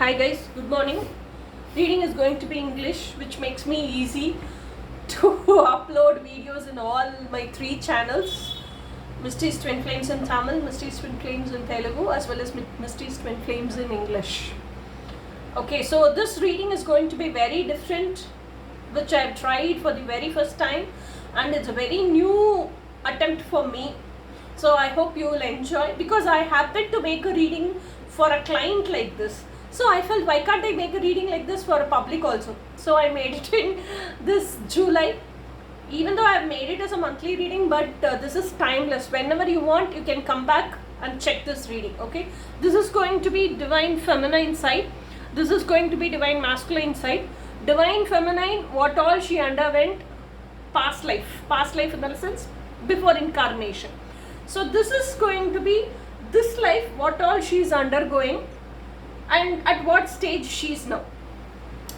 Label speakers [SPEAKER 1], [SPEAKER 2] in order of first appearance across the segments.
[SPEAKER 1] Hi guys, good morning. Reading is going to be English, which makes me easy to upload videos in all my 3 channels. Misty's Twinflames in Tamil, Misty's Twinflames in Telugu, as well as Misty's Twinflames in English. Okay, so this reading is going to be very different, which I've tried for the very first time, and it's a very new attempt for me. So I hope you will enjoy, because I happened to make a reading for a client like this. So I felt, why can't I make a reading like this for a public also? So I made it in this July, even though I have made it as a monthly reading, but this is timeless. Whenever you want, you can come back and check this reading, okay? This is going to be Divine Feminine side. This is going to be Divine Masculine side. Divine Feminine, what all she underwent, past life in the sense, before incarnation. So this is going to be this life, what all she is undergoing, and at what stage she is now.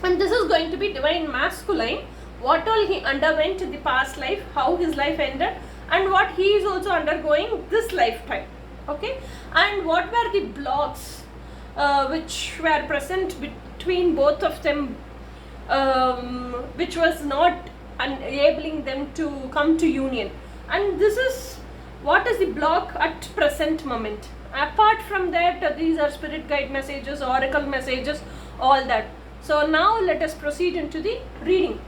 [SPEAKER 1] And this is going to be Divine Masculine, what all he underwent in the past life, how his life ended, and what he is also undergoing this lifetime. Okay, and what were the blocks which were present between both of them, which was not enabling them to come to union. And this is what is the block at present moment. Apart from that, these are spirit guide messages, oracle messages, all that. So now let us proceed into the reading.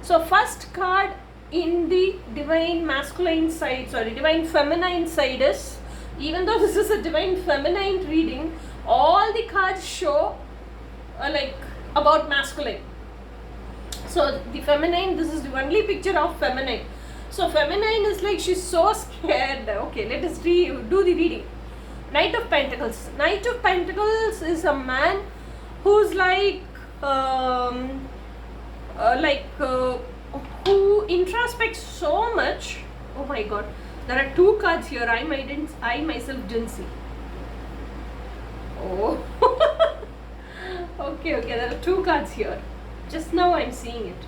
[SPEAKER 1] So first card in the Divine Masculine side, Divine Feminine side is, even though this is a Divine Feminine reading, all the cards show like about masculine. So the feminine, this is the only picture of feminine. So feminine is like she's so scared. Okay, let us do the reading. Knight of Pentacles. Knight of Pentacles is a man who's like who introspects so much. Oh my God, there are 2 cards here. I myself didn't see. Oh, okay, there are 2 cards here. Just now I'm seeing it.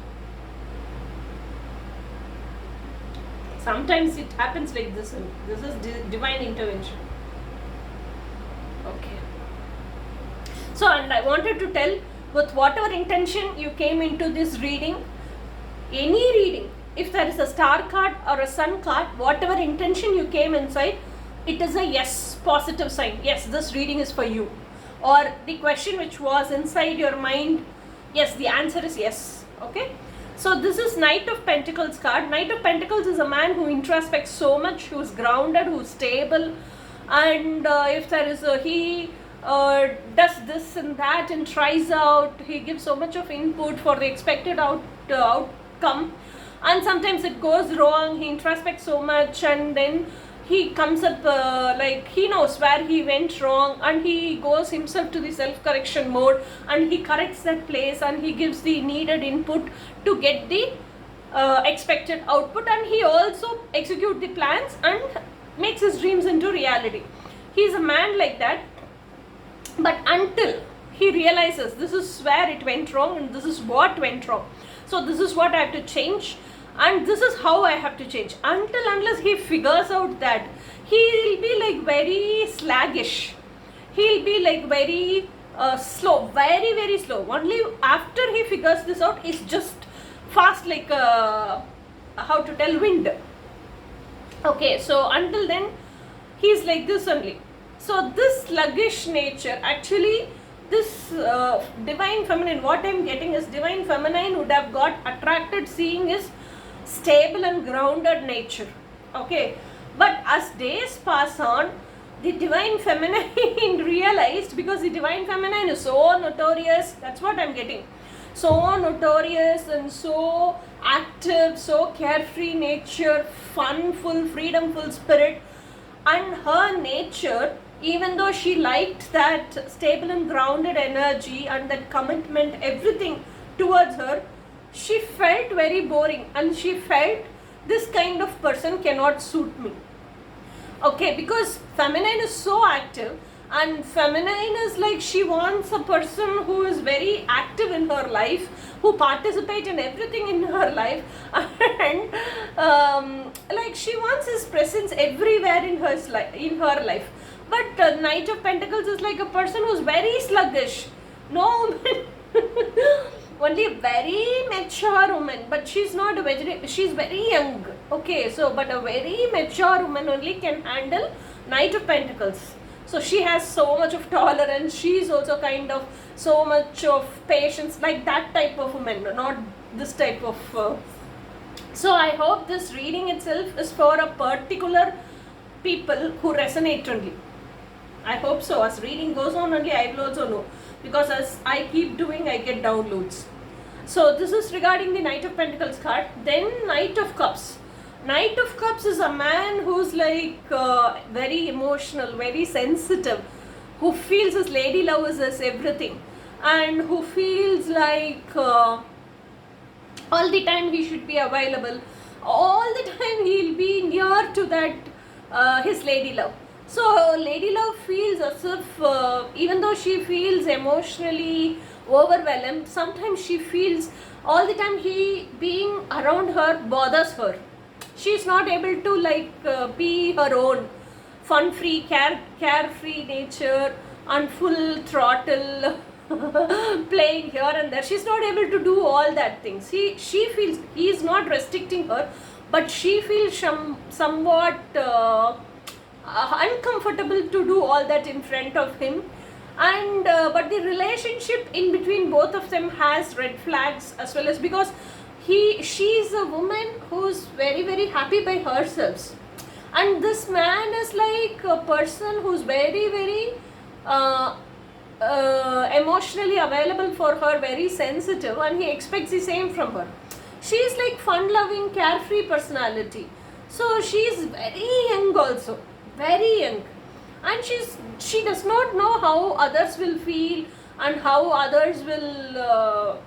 [SPEAKER 1] Sometimes it happens like this. This is divine intervention. Okay. So, and I wanted to tell, with whatever intention you came into this reading, any reading, if there is a star card or a sun card, whatever intention you came inside, it is a yes, positive sign. Yes, this reading is for you. Or the question which was inside your mind, yes, the answer is yes. Okay. So this is Knight of Pentacles card. Knight of Pentacles is a man who introspects so much, who is grounded, who is stable, and if there is he does this and that and tries out, he gives so much of input for the expected outcome, and sometimes it goes wrong. He introspects so much, and then he comes up like he knows where he went wrong, and he goes himself to the self-correction mode, and he corrects that place, and he gives the needed input to get the expected output, and he also executes the plans and makes his dreams into reality. He is a man like that, but until he realizes this is where it went wrong and this is what went wrong, so this is what I have to change, and this is how I have to change. Unless he figures out that, he'll be like very sluggish. He'll be like very slow, very, very slow. Only after he figures this out, it's just fast like how to tell, wind. Okay, so until then, he's like this only. So this sluggish nature, actually, this Divine Feminine, what I'm getting is Divine Feminine would have got attracted seeing his stable and grounded nature. Okay, but as days pass on, the Divine Feminine realized, because the Divine Feminine is so notorious, that's what I'm getting, so notorious and so active, so carefree nature, funful, freedomful spirit, and her nature, even though she liked that stable and grounded energy and that commitment, everything towards her, she felt very boring, and she felt this kind of person cannot suit me. Okay, because feminine is so active, and feminine is like she wants a person who is very active in her life, who participate in everything in her life, and like she wants his presence everywhere in her life. But Knight of Pentacles is like a person who's very sluggish. No woman. Only a very mature woman, but she's not a vegetarian. She's very young. Okay, so but a very mature woman only can handle Knight of Pentacles. So she has so much of tolerance. She's also kind of so much of patience, like that type of woman, not this type of. So I hope this reading itself is for a particular people who resonate only. I hope so. As reading goes on only, I will also know. Because as I keep doing, I get downloads. So this is regarding the Knight of Pentacles card. Then Knight of Cups. Knight of Cups is a man who's like very emotional, very sensitive, who feels his lady love is his everything, and who feels like all the time he should be available. All the time he'll be near to that his lady love. So lady love feels as if even though she feels emotionally overwhelmed, sometimes she feels all the time he being around her bothers her. She's not able to like be her own fun free, carefree nature and full throttle playing here and there. She's not able to do all that things. She feels he is not restricting her, but she feels somewhat uncomfortable to do all that in front of him. And but the relationship in between both of them has red flags, as well as because she's a woman who's very very happy by herself, and this man is like a person who's very very emotionally available for her, very sensitive, and he expects the same from her. She's like fun loving, carefree personality. So she's very young also, very young, and she does not know how others will feel and how others will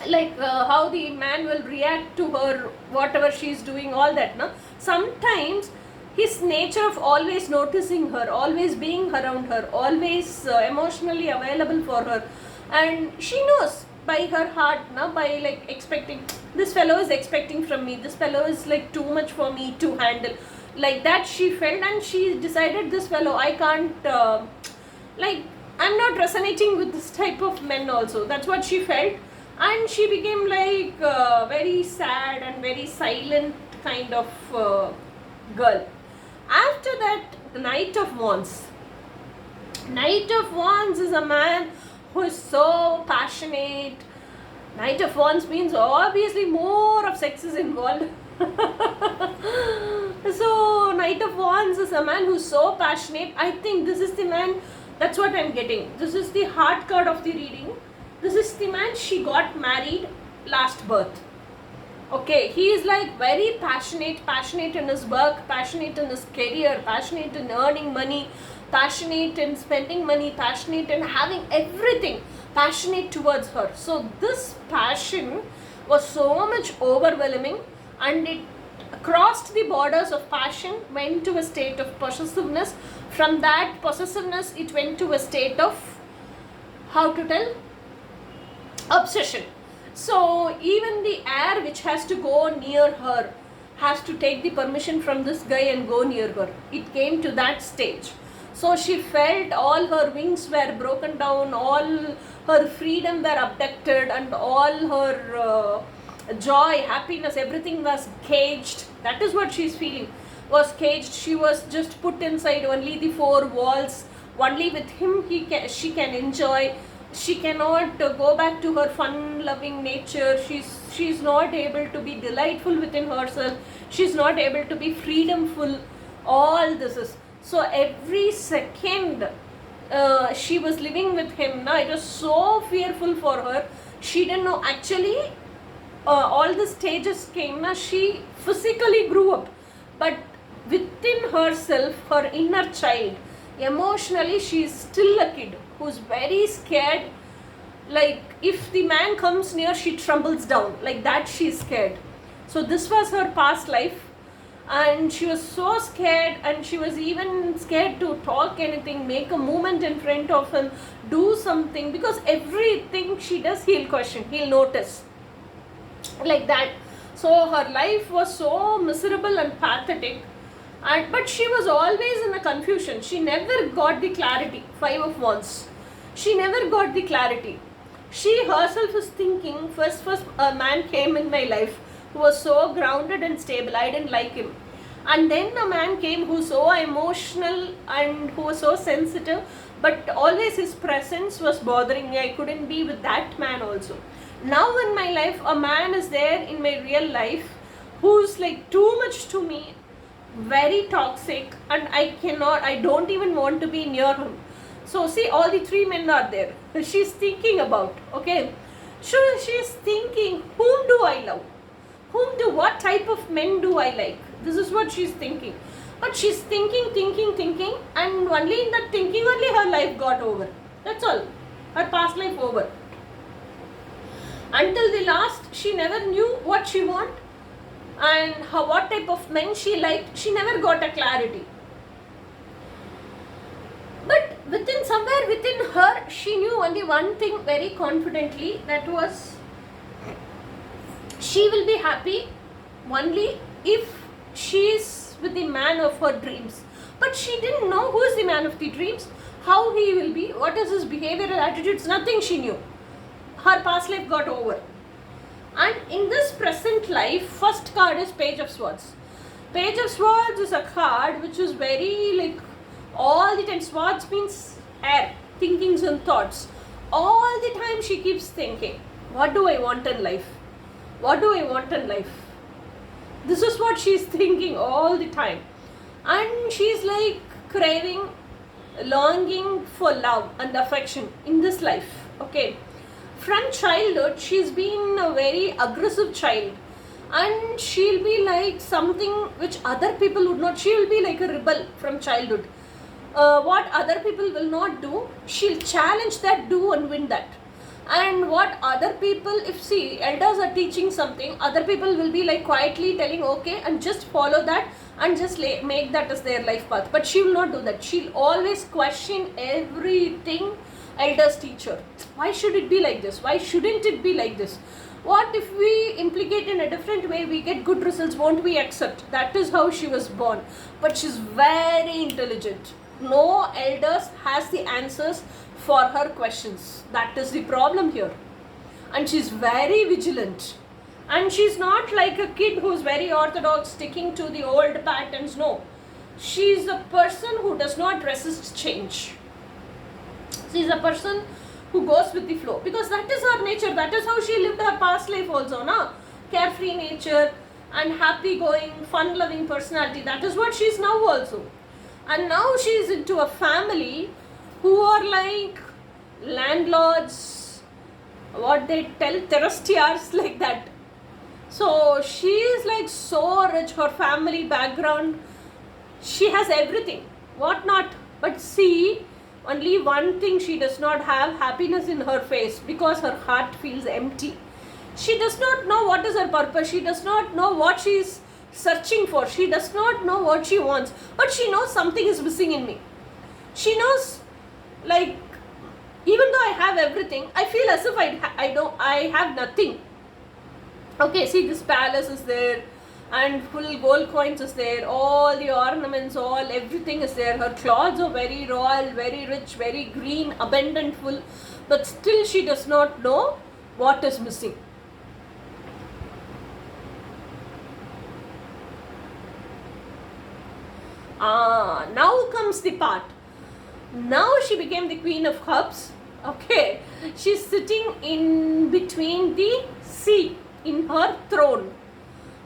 [SPEAKER 1] how the man will react to her, whatever she's doing, all that. No, sometimes his nature of always noticing her, always being around her, always emotionally available for her, and she knows by her heart, no, by like expecting, this fellow is expecting from me, this fellow is like too much for me to handle, like that she felt, and she decided, this fellow I can't I'm not resonating with this type of men also. That's what she felt, and she became like very sad and very silent kind of girl. After that, the Knight of Wands. Knight of Wands is a man who is so passionate. Knight of Wands means obviously more of sex is involved. So Knight of Wands is a man who's so passionate. I think this is the man, that's what I'm getting. This is the heart card of the reading. This is the man, she got married last birth. Okay, he is like very passionate in his work, passionate in his career, passionate in earning money, passionate in spending money, passionate in having everything, passionate towards her. So this passion was so much overwhelming, and it crossed the borders of passion, went to a state of possessiveness. From that possessiveness, it went to a state of, how to tell, obsession. So even the air which has to go near her has to take the permission from this guy and go near her. It came to that stage. So she felt all her wings were broken down, all her freedom were abducted, and all her joy, happiness, everything was caged. That is what she's feeling, was caged. She was just put inside only the four walls. Only with him she can enjoy. She cannot go back to her fun-loving nature. She's not able to be delightful within herself. She's not able to be freedomful. All this is so. Every second she was living with him. Now it was so fearful for her. She didn't know actually. All the stages came. Now she physically grew up, but within herself, her inner child, emotionally, she is still a kid who's very scared. Like if the man comes near, she trembles down, like that she's scared. So this was her past life, and she was so scared, and she was even scared to talk anything, make a movement in front of him, do something, because everything she does, he'll question, he'll notice, like that. So her life was so miserable and pathetic. But she was always in a confusion. She never got the clarity. 5 of Wands. She never got the clarity. She herself is thinking, first a man came in my life who was so grounded and stable, I didn't like him. And then a man came who was so emotional and who was so sensitive, but always his presence was bothering me. I couldn't be with that man also. Now in my life, a man is there in my real life who's like too much to me, very toxic, and I don't even want to be near him. So see, all the three men are there. She's thinking about, okay. So she's thinking, whom do I love? What type of men do I like? This is what she's thinking. But she's thinking, and only in that thinking only her life got over. That's all. Her past life over. Until the last, she never knew what she wanted and what type of men she liked. She never got a clarity. But somewhere within her, she knew only one thing very confidently, that was she will be happy only if she is with the man of her dreams. But she didn't know who is the man of the dreams, how he will be, what is his behavior and attitudes, nothing she knew. Her past life got over. And in this present life, first card is Page of Swords. Page of Swords is a card which is very like, all the time, swords means air, thinkings and thoughts. All the time she keeps thinking, what do I want in life? What do I want in life? This is what she's thinking all the time. And she's like craving, longing for love and affection in this life. Okay. From childhood, she's been a very aggressive child. And she'll be like something which other people would not. She'll be like a rebel from childhood. What other people will not do, she'll challenge that, do and win that. And what other people, if see, elders are teaching something, other people will be like quietly telling okay and just follow that and just make that as their life path. But she will not do that. She'll always question everything elders teach her. Why should it be like this? Why shouldn't it be like this? What if we implicate in a different way, we get good results, won't we accept? That is how she was born. But she's very intelligent. No elders has the answers for her questions. That is the problem here. And she's very vigilant. And she's not like a kid who's very orthodox, sticking to the old patterns. No. She's a person who does not resist change. She's a person who goes with the flow. Because that is her nature. That is how she lived her past life also. Na? Carefree nature and happy-going, fun-loving personality. That is what she is now also. And now she is into a family who are like landlords, what they tell, terrestrials, like that. So she is like so rich, her family background, she has everything, what not. But see, only one thing she does not have, happiness in her face, because her heart feels empty. She does not know what is her purpose. She does not know what she is searching for. She does not know what she wants. But she knows something is missing in me. She knows, like, even though I have everything, I feel as if I have nothing. Okay, see, this palace is there and full gold coins is there, all the ornaments, everything is there. Her clothes are very royal, very rich, very green, abundant, full. But still she does not know what is missing. Now comes the part. Now she became the Queen of Cups. Okay, she's sitting in between the sea in her throne.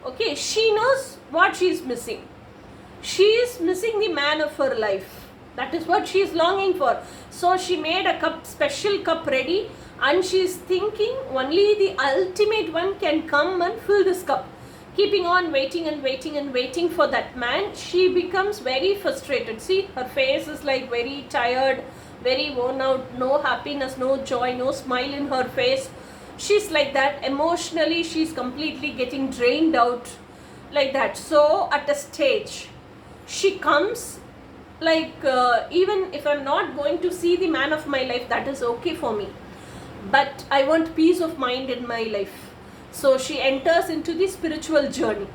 [SPEAKER 1] Okay, she knows what she is missing. She is missing the man of her life. That is what she is longing for. So she made a cup, special cup ready, and she is thinking only the ultimate one can come and fill this cup. Keeping on waiting and waiting and waiting for that man, she becomes very frustrated. See, her face is like very tired, very worn out, no happiness, no joy, no smile in her face. She's like that. Emotionally, she's completely getting drained out like that. So at a stage, she comes like, even if I'm not going to see the man of my life, that is okay for me. But I want peace of mind in my life. So she enters into the spiritual journey.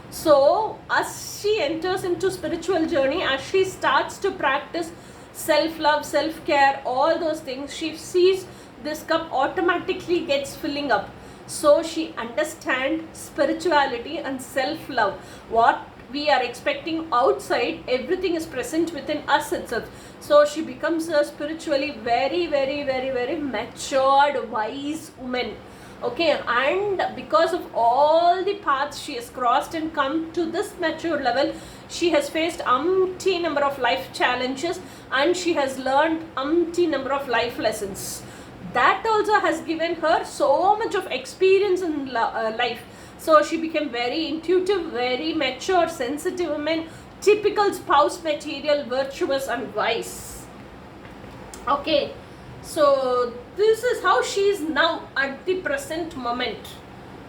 [SPEAKER 1] So as she enters into spiritual journey, as she starts to practice self-love, self-care, all those things. She sees this cup automatically gets filling up. So she understands spirituality and self-love. What we are expecting outside, everything is present within us itself. So she becomes a spiritually very, very, very, very matured, wise woman. Okay, and because of all the paths she has crossed and come to this mature level, she has faced umpty number of life challenges, and she has learned umpty number of life lessons. That also has given her so much of experience in life. So she became very intuitive, very mature, sensitive woman, typical spouse material, virtuous and wise. Okay, so this is how she is now at the present moment.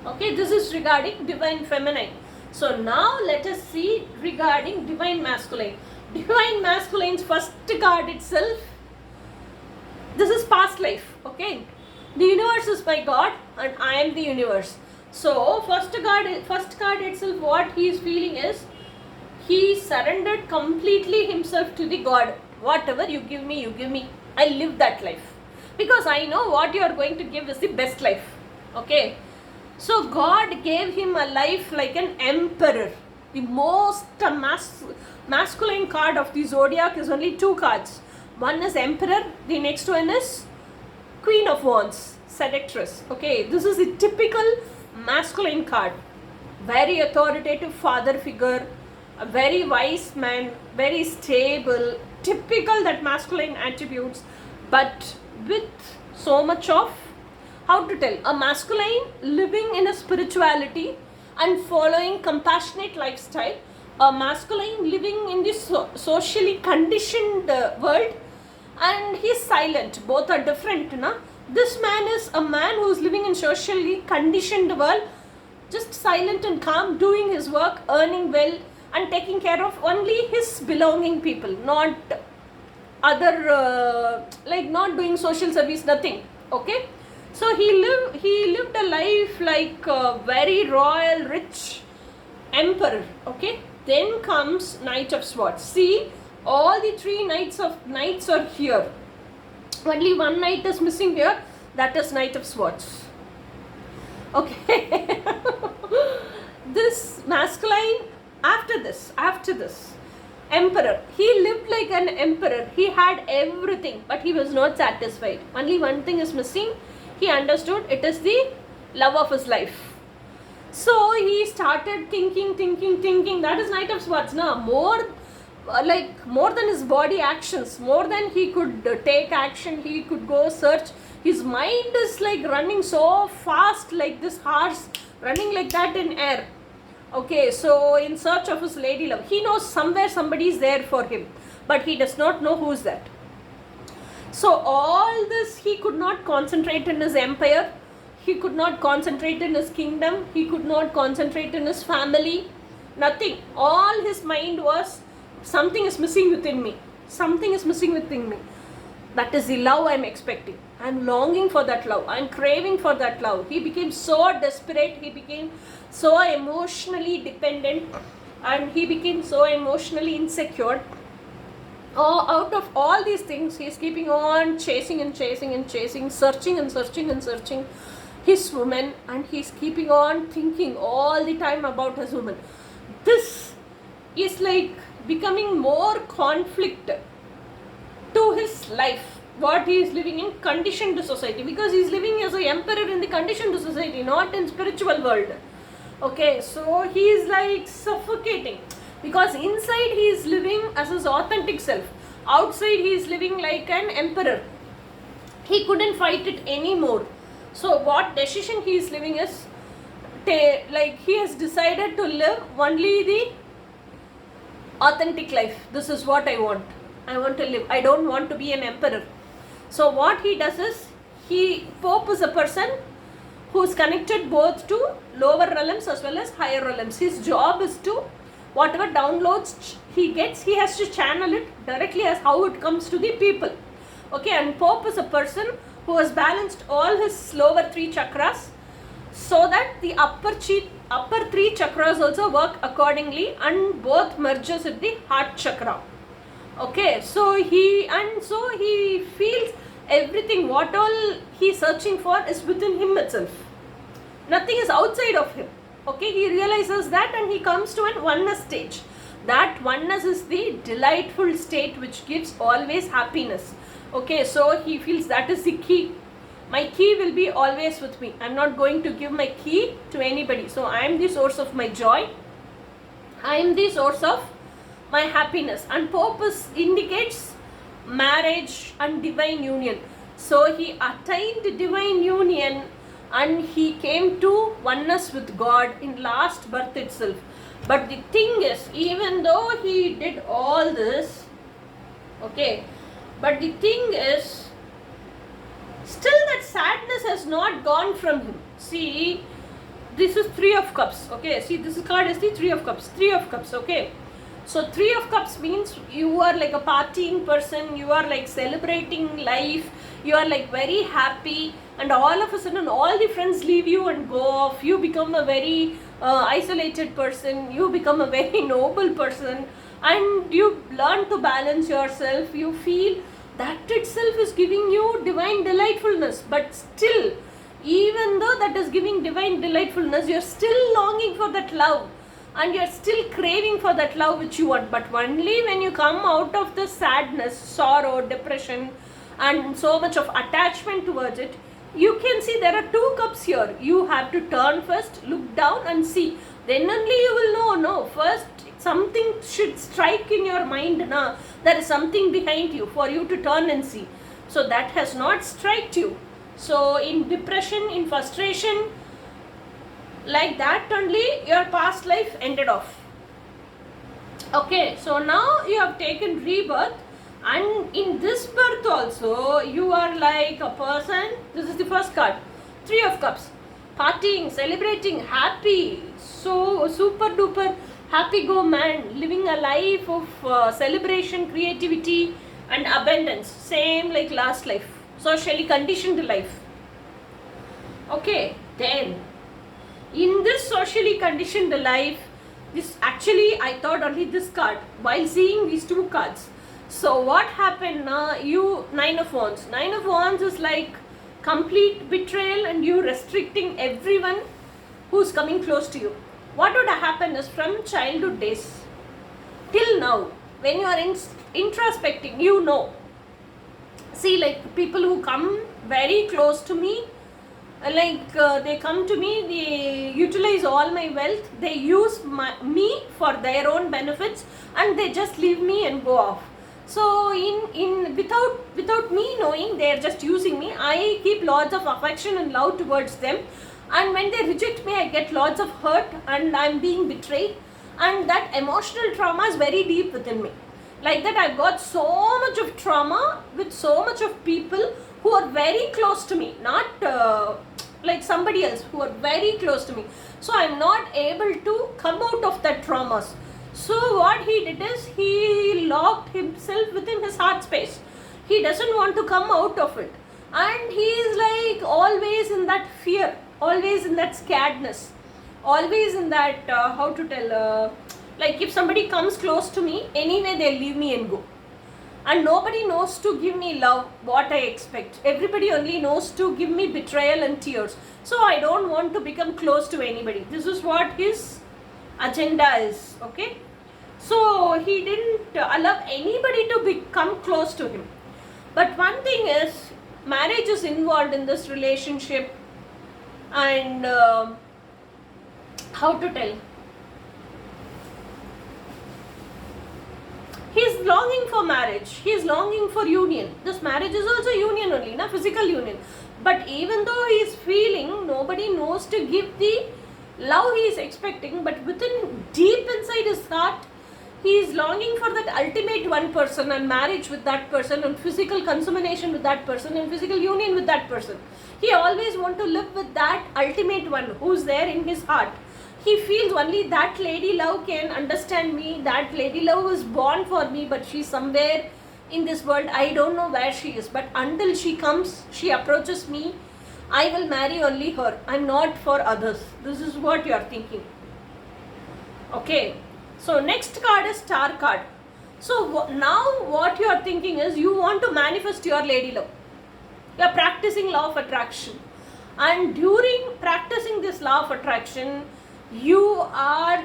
[SPEAKER 1] Okay, this is regarding divine feminine. So now let us see regarding divine masculine. Divine masculine's first card itself, this is past life. Okay, the universe is my God and I am the universe. So first card itself, what he is feeling is he surrendered completely himself to the God. Whatever you give me, I live that life, because I know what you are going to give is the best life. Okay, so God gave him a life like an emperor. The most masculine card of the zodiac is only two cards. One is emperor, the next one is Queen of Wands, seductress. Okay, this is a typical masculine card. Very authoritative father figure, a very wise man, very stable, typical that masculine attributes, but with so much of, how to tell, a masculine living in a spirituality and following compassionate lifestyle, a masculine living in this socially conditioned world, and he is silent. Both are different, na? This man is a man who is living in socially conditioned world, just silent and calm, doing his work, earning well and taking care of only his belonging people, not other like not doing social service, nothing. Okay, so he lived a life like a very royal, rich emperor. Okay, then comes Knight of Swords. See, all the three knights are here. Only one knight is missing here. That is Knight of Swords. Okay. This masculine, after this, emperor. He lived like an emperor. He had everything, but he was not satisfied. Only one thing is missing. He understood it is the love of his life. So he started thinking. That is Knight of Swords. Now more than his body actions, more than he could take action, he could go search. His mind is like running so fast, like this horse running like that in air. Okay, so in search of his lady love, he knows somewhere somebody is there for him, but he does not know who is that. So all this, he could not concentrate in his empire, he could not concentrate in his kingdom, he could not concentrate in his family, nothing. All his mind was, something is missing within me. Something is missing within me. That is the love I am expecting. I am longing for that love. I am craving for that love. He became so desperate. He became so emotionally dependent. And he became so emotionally insecure. Out of all these things, he is keeping on chasing, searching his woman. And he is keeping on thinking all the time about his woman. This is like becoming more conflict to his life, what he is living in conditioned society, because he is living as an emperor in the conditioned society, not in spiritual world. Okay, so he is like suffocating, because inside he is living as his authentic self, outside he is living like an emperor. He couldn't fight it anymore. So what decision he is living is, like he has decided to live only the authentic life. This is what I want. I want to live. I don't want to be an emperor. So what he does is, Pope is a person who is connected both to lower realms as well as higher realms. His job is to, whatever downloads he gets, he has to channel it directly as how it comes to the people. Okay, and Pope is a person who has balanced all his lower three chakras, so that the upper three chakras also work accordingly, and both merges with the heart chakra. Okay, so he feels everything, what all he's searching for is within him itself. Nothing is outside of him. Okay, he realizes that and he comes to an oneness stage. That oneness is the delightful state which gives always happiness. Okay, so he feels that is the key. My key will be always with me. I'm not going to give my key to anybody. So I am the source of my joy. I am the source of my happiness. And purpose indicates marriage and divine union. So he attained divine union and he came to oneness with God in last birth itself. But the thing is, even though he did all this, okay, but the thing is, still that sadness has not gone from him. See, this is 3 of cups. Okay, see, this card is the 3 of cups. 3 of cups, okay. So 3 of cups means you are like a partying person, you are like celebrating life, you are like very happy, and all of a sudden all the friends leave you and go off. You become a very isolated person, you become a very noble person, and you learn to balance yourself. You feel that itself is giving you divine delightfulness. But still, even though that is giving divine delightfulness, you're still longing for that love. And you're still craving for that love which you want. But only when you come out of the sadness, sorrow, depression, and so much of attachment towards it, you can see there are 2 cups here. You have to turn first, look down and see. Then only you will know, no, first something should strike in your mind. Na, there is something behind you for you to turn and see. So that has not struck you. So in depression, in frustration, like that only your past life ended off. Okay, so now you have taken rebirth, and in this birth also you are like a person. This is the first card, 3 of cups, partying, celebrating, happy, so super duper happy go man, living a life of celebration, creativity and abundance, same like last life, socially conditioned life. Okay, then in this socially conditioned life, this actually I thought only this card while seeing these 2 cards. So what happened now? You 9 of Wands. 9 of Wands is like complete betrayal and you restricting everyone who's coming close to you. What would happen is from childhood days till now, when you are introspecting, you know. See, like people who come very close to me, they come to me, they utilize all my wealth, they use me for their own benefits and they just leave me and go off. So without me knowing, they are just using me. I keep lots of affection and love towards them, and when they reject me, I get lots of hurt and I'm being betrayed, and that emotional trauma is very deep within me. Like that, I've got so much of trauma with so much of people who are very close to me, not like somebody else, who are very close to me. So I'm not able to come out of that traumas. So what he did is he locked himself within his heart space. He doesn't want to come out of it, and he is like always in that fear, always in that scaredness, always in that how to tell, like if somebody comes close to me, anyway they'll leave me and go. And nobody knows to give me love, what I expect. Everybody only knows to give me betrayal and tears. So I don't want to become close to anybody. This is what his agenda is, okay? So he didn't allow anybody to come close to him. But one thing is, marriage is involved in this relationship, and how to tell? He is longing for marriage. He is longing for union. This marriage is also union only, na, physical union. But even though he is feeling, nobody knows to give the love he is expecting, but within deep inside his heart, he is longing for that ultimate one person, and marriage with that person, and physical consummation with that person, and physical union with that person. He always wants to live with that ultimate one who's there in his heart. He feels only that lady love can understand me, that lady love was born for me, but she's somewhere in this world. I don't know where she is, but until she comes, she approaches me, I will marry only her. I'm not for others. This is what you are thinking. Okay. So next card is Star card. So now what you are thinking is you want to manifest your lady love. You are practicing law of attraction, and during practicing this law of attraction, you are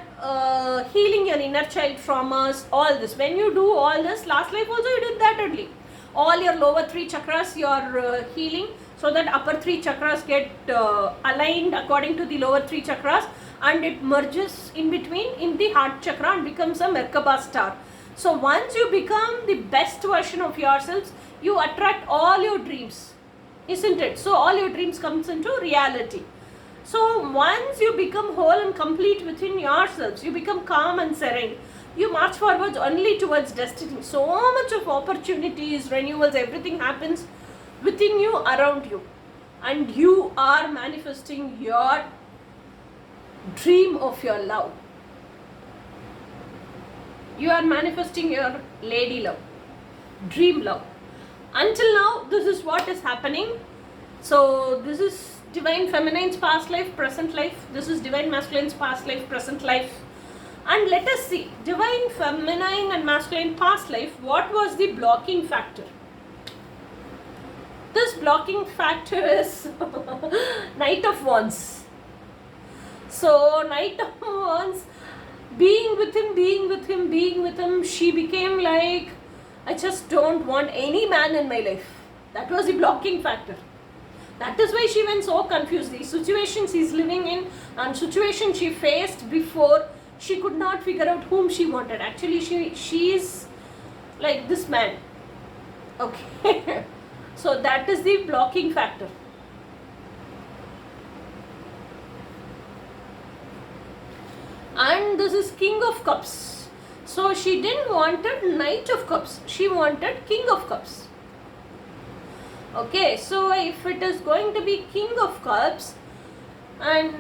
[SPEAKER 1] healing your inner child traumas, all this. When you do all this, last life also you did that only. All your lower 3 chakras you are healing, so that upper 3 chakras get aligned according to the lower 3 chakras, and it merges in between in the heart chakra and becomes a Merkaba star. So once you become the best version of yourselves, you attract all your dreams, isn't it? So all your dreams comes into reality. So once you become whole and complete within yourselves, you become calm and serene. You march forwards only towards destiny. So much of opportunities, renewals, everything happens within you, around you. And you are manifesting your dream of your love. You are manifesting your lady love, dream love. Until now, this is what is happening. So this is Divine Feminine's past life, present life. This is Divine Masculine's past life, present life. And let us see, Divine Feminine and Masculine past life, what was the blocking factor? This blocking factor is Knight of Wands. So Knight of Wands, being with him, she became like, I just don't want any man in my life. That was the blocking factor. That is why she went so confused. The situations he's living in and situations she faced before, she could not figure out whom she wanted. Actually, she is like this man. Okay. So that is the blocking factor. And this is King of Cups. So she didn't wanted Knight of Cups. She wanted King of Cups. Okay, so if it is going to be King of Cups, and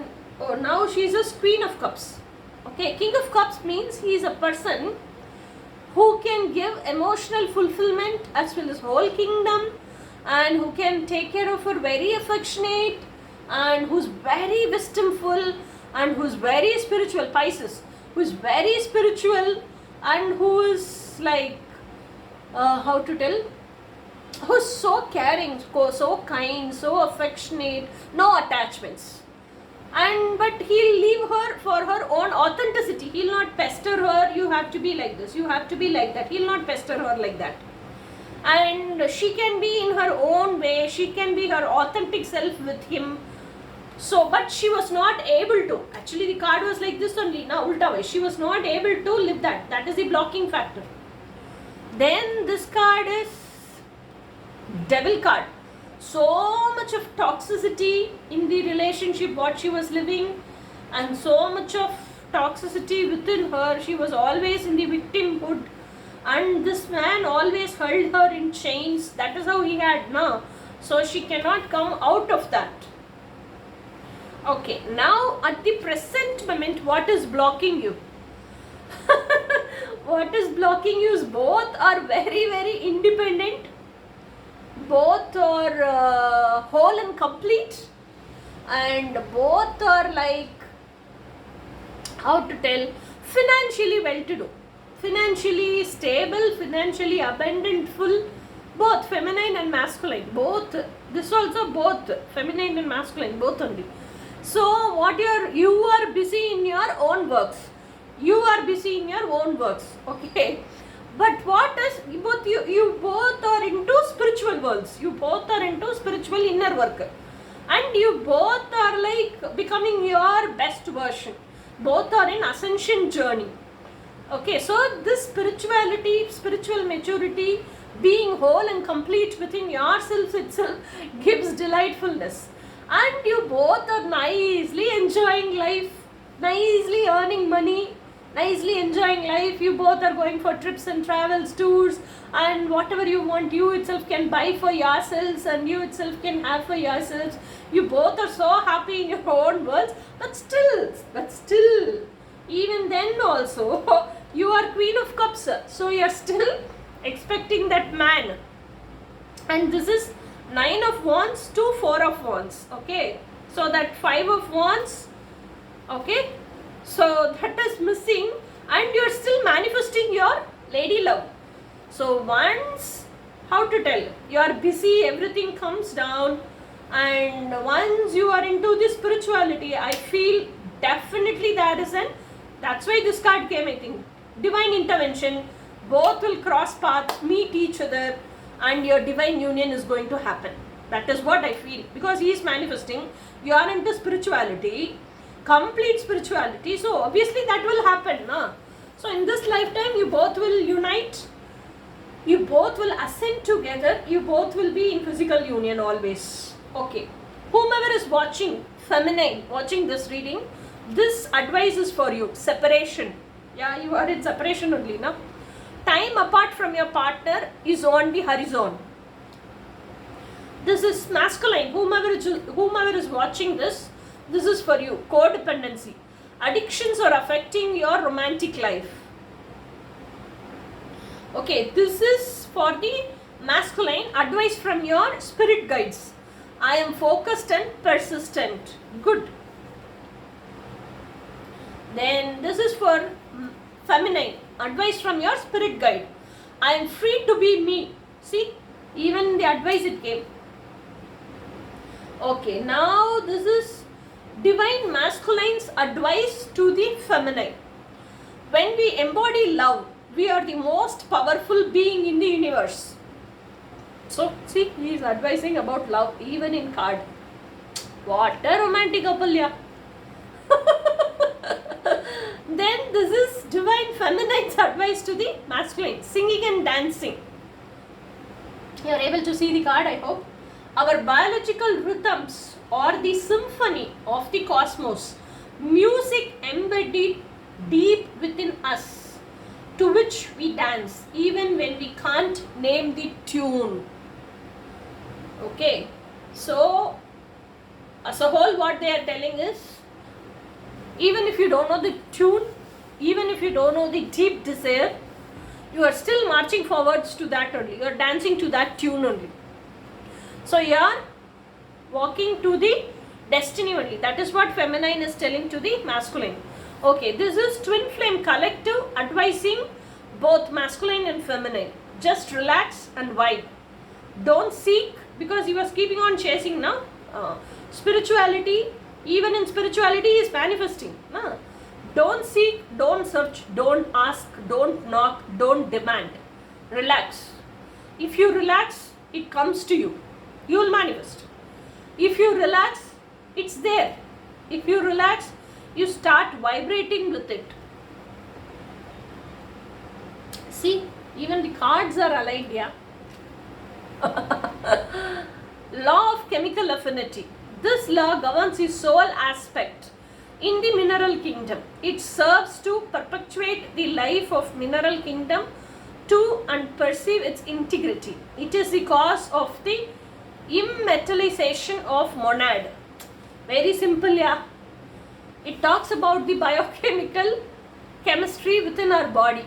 [SPEAKER 1] now she is a Queen of Cups. Okay, King of Cups means he is a person who can give emotional fulfillment as well as whole kingdom, and who can take care of her, very affectionate, and who's very wisdomful, and who's very spiritual. Pisces, who's very spiritual, and who is like, how to tell, who's so caring, so kind, so affectionate, no attachments. And but he'll leave her for her own authenticity. He'll not pester her, you have to be like this, you have to be like that. He'll not pester her like that. And she can be in her own way, she can be her authentic self with him. So, but she was not able to. Actually, the card was like this only. Now, ulta way. She was not able to live that. That is the blocking factor. Then this card is Devil card. So much of toxicity in the relationship what she was living, and so much of toxicity within her. She was always in the victimhood, and this man always held her in chains. That is how he had now. So she cannot come out of that. Okay, now at the present moment, what is blocking you? What is blocking you is both are very, very independent. Both are whole and complete, and both are like, how to tell, financially well-to-do, financially stable, financially abundantful, both feminine and masculine, both. This also both feminine and masculine, both only. So what you are busy in your own works. You are busy in your own works. Okay. But what is, you both are into spiritual worlds. You both are into spiritual inner work. And you both are like becoming your best version. Both are in ascension journey. Okay, so this spirituality, spiritual maturity, being whole and complete within yourselves itself gives delightfulness. And you both are nicely enjoying life, nicely earning money, nicely enjoying life. You both are going for trips and travels, tours, and whatever you want, you itself can buy for yourselves, and you itself can have for yourselves. You both are so happy in your own worlds, but still, even then also, you are Queen of Cups, so you are still expecting that man. And this is 9 of Wands to 4 of Wands. Okay, so that 5 of Wands. Okay, so that is missing, and you are still manifesting your lady love. So once, how to tell, you are busy, everything comes down, and once you are into the spirituality, I feel definitely there is that's why this card came, I think, divine intervention. Both will cross paths, meet each other, and your divine union is going to happen. That is what I feel, because he is manifesting. You are into spirituality, complete spirituality, so obviously that will happen, na? So in this lifetime, you both will unite, you both will ascend together, you both will be in physical union always. Okay, whomever is watching, feminine, watching this reading, this advice is for you. Separation. Yeah, you are in separation only, na? Time apart from your partner is on the horizon. This is masculine. Whomever is watching this is for you. Codependency. Addictions are affecting your romantic life. Okay, this is for the masculine. Advice from your spirit guides. I am focused and persistent. Good. Then this is for feminine. Advice from your spirit guide. I am free to be me. See, even the advice it came. Okay, now this is divine masculine's advice to the feminine. When we embody love, we are the most powerful being in the universe. So, see, he is advising about love even in card. What a romantic couple, yeah. Then this is divine feminine's advice to the masculine. Singing and dancing. You are able to see the card, I hope. Our biological rhythms are the symphony of the cosmos. Music embedded deep within us, to which we dance even when we can't name the tune. Okay, so as a whole, what they are telling is, even if you don't know the tune, even if you don't know the deep desire, you are still marching forwards to that only. You are dancing to that tune only. So you are walking to the destiny only. That is what feminine is telling to the masculine. Okay, this is Twin Flame Collective advising both masculine and feminine. Just relax and vibe. Don't seek, because you are keeping on chasing now. Spirituality, even in spirituality, is manifesting. Na? Don't seek, don't search, don't ask, don't knock, don't demand. Relax. If you relax, it comes to you. You will manifest. If you relax, it's there. If you relax, you start vibrating with it. See, even the cards are aligned, yeah. Law of chemical affinity. This law governs the soul aspect in the mineral kingdom. It serves to perpetuate the life of mineral kingdom to and perceive its integrity. It is the cause of the immetallization of monad. Very simple, yeah. It talks about the biochemical chemistry within our body.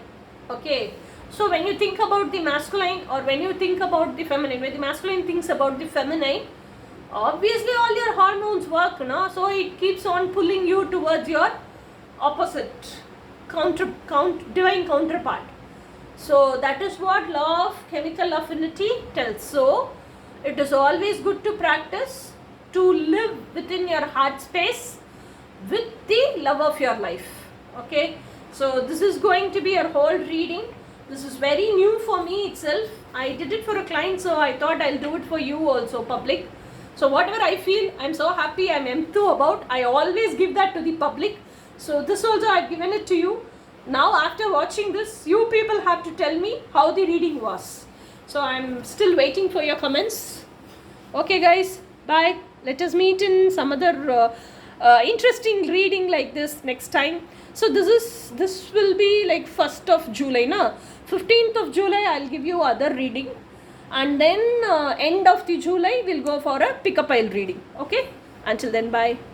[SPEAKER 1] Okay. So when you think about the masculine, or when you think about the feminine, when the masculine thinks about the feminine, obviously all your hormones work, no? So it keeps on pulling you towards your opposite, divine counterpart. So that is what law of chemical affinity tells. So it is always good to practice, to live within your heart space with the love of your life. Okay, so this is going to be your whole reading. This is very new for me itself. I did it for a client, so I thought I'll do it for you also, public. So whatever I feel, I'm so happy, I'm enthused about, I always give that to the public. So this also I've given it to you. Now after watching this, you people have to tell me how the reading was. So I'm still waiting for your comments. Okay guys, bye. Let us meet in some other interesting reading like this next time. So this will be like 1st of July, na? 15th of July I'll give you other reading, and then end of the July we'll go for a pick-up pile reading. Okay, until then, bye.